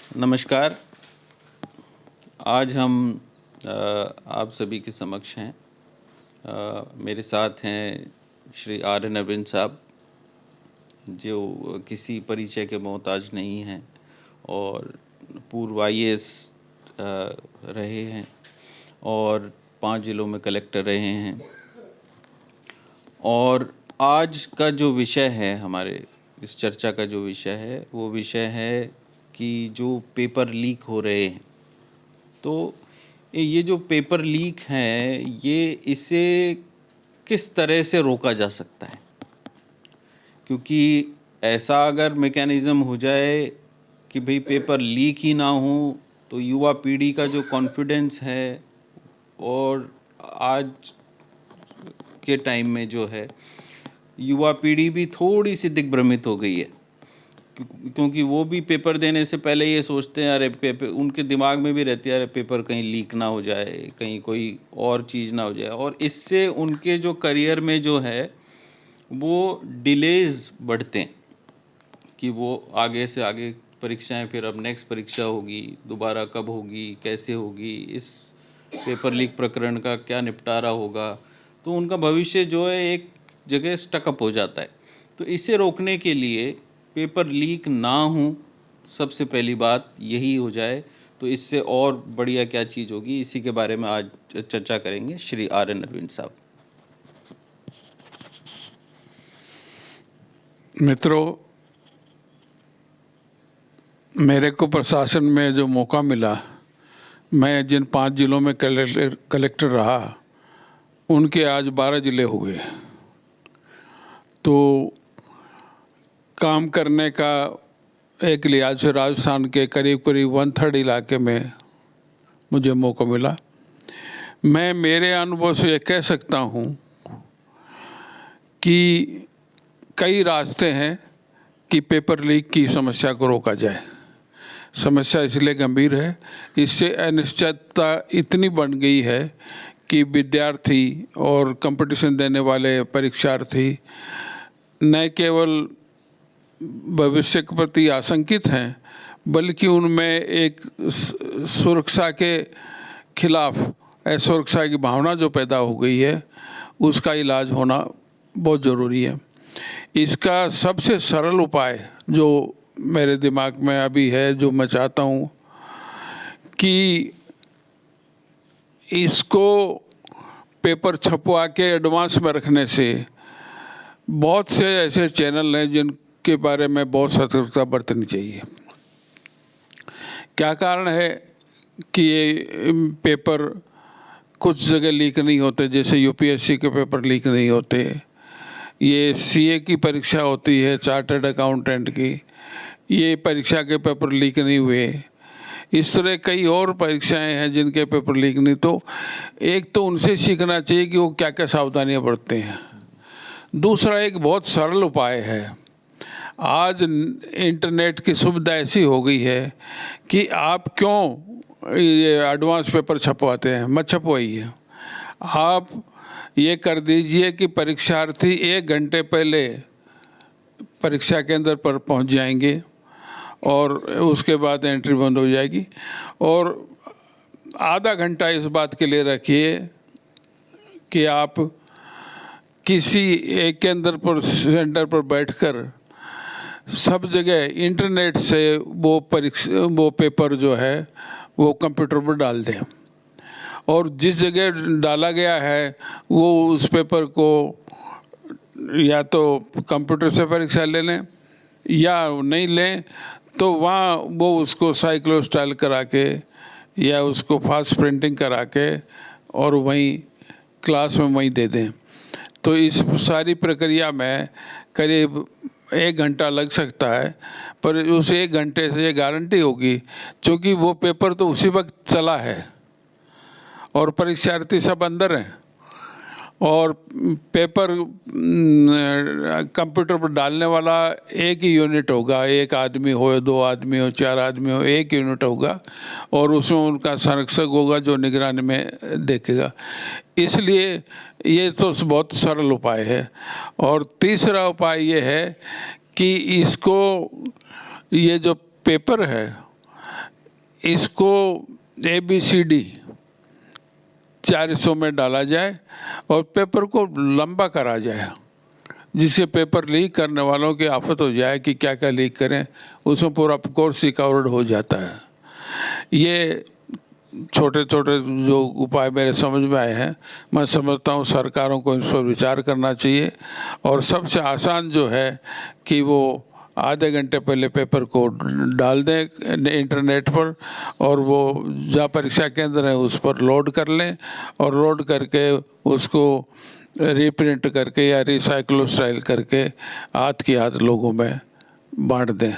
नमस्कार। आज हम आप सभी के समक्ष हैं। मेरे साथ हैं श्री आर एन अरविंद साहब, जो किसी परिचय के मोहताज नहीं हैं और पूर्व IAS रहे हैं और 5 जिलों में कलेक्टर रहे हैं। और आज का जो विषय है, हमारे इस चर्चा का जो विषय है, वो विषय है कि जो पेपर लीक हो रहे हैं, तो ये जो पेपर लीक हैं, ये इसे किस तरह से रोका जा सकता है? क्योंकि ऐसा अगर मैकेनिज़्म हो जाए कि भाई पेपर लीक ही ना हो, तो युवा पीढ़ी का जो कॉन्फिडेंस है और आज के टाइम में जो है, युवा पीढ़ी भी थोड़ी सी दिग्भ्रमित हो गई है, क्योंकि वो भी पेपर देने से पहले ये सोचते हैं, अरे पेपर, उनके दिमाग में भी रहती है, अरे पेपर कहीं लीक ना हो जाए, कहीं कोई और चीज़ ना हो जाए, और इससे उनके जो करियर में जो है वो डिलेज बढ़ते हैं कि वो आगे से आगे परीक्षाएं, फिर अब नेक्स्ट परीक्षा होगी, दोबारा कब होगी, कैसे होगी, इस पेपर लीक प्रकरण का क्या निपटारा होगा, तो उनका भविष्य जो है एक जगह स्टकअप हो जाता है। तो इसे रोकने के लिए पेपर लीक ना हो, सबसे पहली बात यही हो जाए, तो इससे और बढ़िया क्या चीज़ होगी, इसी के बारे में आज चर्चा करेंगे श्री आर एन अरविंद साहब। मित्रों, मेरे को प्रशासन में जो मौका मिला, मैं जिन 5 जिलों में कलेक्टर रहा, उनके आज 12 जिले हो गए। तो काम करने का एक लिहाज से राजस्थान के करीब करीब 1/3 इलाके में मुझे मौका मिला। मैं मेरे अनुभव से ये कह सकता हूँ कि कई रास्ते हैं कि पेपर लीक की समस्या को रोका जाए। समस्या इसलिए गंभीर है, इससे अनिश्चितता इतनी बढ़ गई है कि विद्यार्थी और कंपटीशन देने वाले परीक्षार्थी न केवल भविष्य के प्रति आशंकित हैं, बल्कि उनमें एक सुरक्षा के खिलाफ असुरक्षा की भावना जो पैदा हो गई है, उसका इलाज होना बहुत ज़रूरी है। इसका सबसे सरल उपाय जो मेरे दिमाग में अभी है, जो मैं चाहता हूँ कि इसको पेपर छपवा के एडवांस में रखने से, बहुत से ऐसे चैनल हैं जिनके बारे में बहुत सतर्कता बरतनी चाहिए। क्या कारण है कि ये पेपर कुछ जगह लीक नहीं होते, जैसे UPSC के पेपर लीक नहीं होते, ये CA की परीक्षा होती है, चार्टर्ड अकाउंटेंट की, ये परीक्षा के पेपर लीक नहीं हुए। इस तरह कई और परीक्षाएं हैं जिनके पेपर लीक नहीं। तो एक तो उनसे सीखना चाहिए कि वो क्या क्या सावधानियां बरतते हैं। दूसरा, एक बहुत सरल उपाय है। आज इंटरनेट की सुविधा ऐसी हो गई है कि आप क्यों ये एडवांस पेपर छपवाते हैं, मत छपवाइए। आप ये कर दीजिए कि परीक्षार्थी 1 घंटे पहले परीक्षा केंद्र पर पहुंच जाएंगे और उसके बाद एंट्री बंद हो जाएगी। और आधा घंटा इस बात के लिए रखिए कि आप किसी एक केंद्र पर, सेंटर पर बैठकर सब जगह इंटरनेट से वो पेपर जो है वो कंप्यूटर पर डाल दें, और जिस जगह डाला गया है वो उस पेपर को या तो कंप्यूटर से परीक्षा ले लें, या नहीं लें तो वहाँ वो उसको साइक्लोस्टाइल करा के या उसको फास्ट प्रिंटिंग करा के और वहीं क्लास में वहीं दे दें। तो इस सारी प्रक्रिया में करीब 1 घंटा लग सकता है, पर उस 1 घंटे से ये गारंटी होगी, क्योंकि वो पेपर तो उसी वक्त चला है और परीक्षार्थी सब अंदर हैं, और पेपर कंप्यूटर पर डालने वाला एक ही यूनिट होगा। 1 आदमी हो, 2 आदमी हो, 4 आदमी हो, एक यूनिट होगा, और उसमें उनका संरक्षक होगा जो निगरानी में देखेगा। इसलिए ये तो बहुत सरल उपाय है। और तीसरा उपाय ये है कि इसको, ये जो पेपर है, इसको ABCD 4 हिस्सों में डाला जाए और पेपर को लंबा करा जाए, जिससे पेपर लीक करने वालों की आफत हो जाए कि क्या क्या लीक करें, उसमें पूरा कोर्स ही कवर्ड हो जाता है। ये छोटे छोटे जो उपाय मेरे समझ में आए हैं, मैं समझता हूँ सरकारों को इस पर विचार करना चाहिए। और सबसे आसान जो है कि वो आधे घंटे पहले पेपर को डाल दें इंटरनेट पर, और वो जहाँ परीक्षा केंद्र है उस पर लोड कर लें, और लोड करके उसको रीप्रिंट करके या रिसाइक्लोस्टाइल करके हाथ की हाथ लोगों में बांट दें।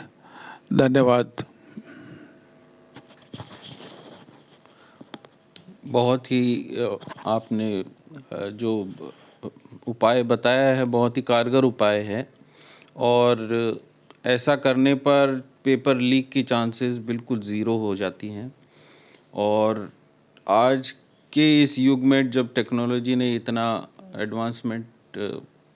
धन्यवाद। बहुत ही आपने जो उपाय बताया है बहुत ही कारगर उपाय है, और ऐसा करने पर पेपर लीक की चांसेस बिल्कुल ज़ीरो हो जाती हैं। और आज के इस युग में जब टेक्नोलॉजी ने इतना एडवांसमेंट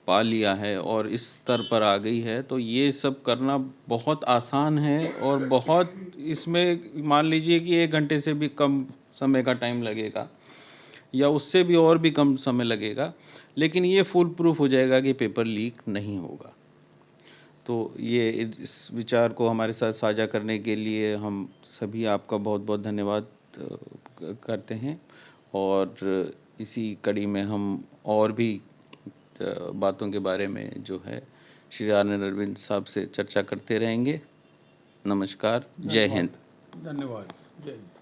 पा लिया है और इस स्तर पर आ गई है, तो ये सब करना बहुत आसान है। और बहुत इसमें मान लीजिए कि 1 घंटे से भी कम समय का टाइम लगेगा या उससे भी और भी कम समय लगेगा, लेकिन ये फुल प्रूफ हो जाएगा कि पेपर लीक नहीं होगा। तो ये इस विचार को हमारे साथ साझा करने के लिए हम सभी आपका बहुत बहुत धन्यवाद करते हैं। और इसी कड़ी में हम और भी बातों के बारे में जो है श्री आनंद अरविंद साहब से चर्चा करते रहेंगे। नमस्कार, जय हिंद। धन्यवाद। जय हिंद।